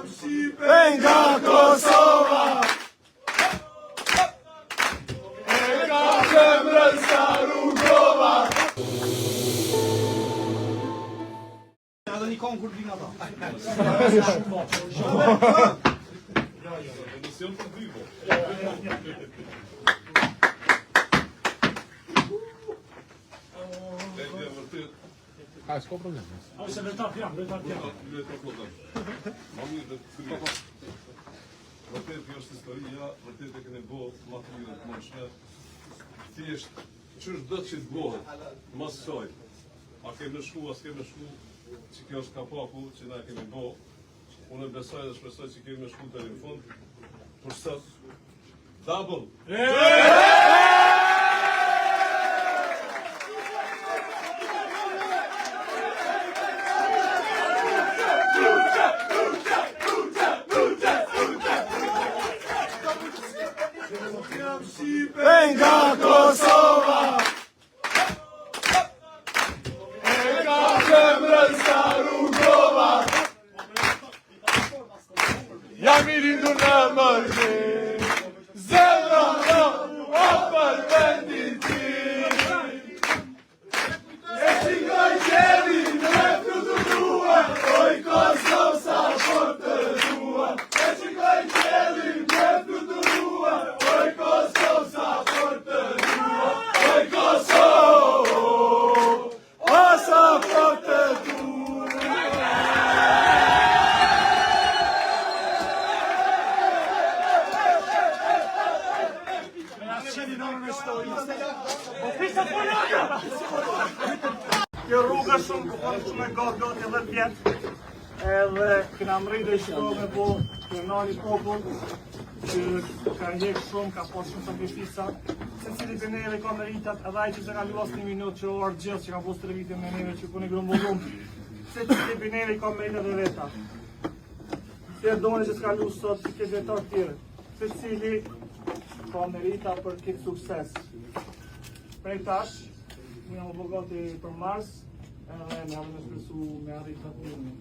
nga Kosova, e ka zemrën sa rrugova. Edhe një kohë kur vinë ata. Emision të dy, po. A, s'ko problem. A, se vetar jam. Ma mirë dhe të kryet. Vërtet kjo është historia, vërtet e kene bo ma të mirë të mëshme. Thjesht, qështë do që të bohet, mas saj. A keme shku, as keme shku, që kjo është kapaku që na kemi bo. Unë e besoj dhe shpresoj që kemi shku të në fund. Për sot, double! Nga Kosova, e ka zemrën sa rrugova. Jam I lindur në mërzi, zemra në o për vendin tim. E shikoj qelin me fluturuar, oj Kosovë sa për të duar. E shikoj qelin me fluturuar, oj Kosovë sa për të duar. Oj Kosovë, o sa për të duar. Kjo rruga shumë e gati 10 vjet. Edhe kena mri dhe shko me po krenari popull që ka ndjek shumë, ka pas shumë sakrifisa. Se cili për neve ka meritat, edhe ai që se ka luas një minut që orë gjithë që ka pos 3 vite me neve që kune grumbullum. Se cili për neve ka meritat dhe veta. Se doni që s'ka luas sot që këtë vetar tjere. Se cili ka merita për këtë sukses. Prej tash, mu jam obligati për Mars, edhe me arë me shpresu me arritë të të një.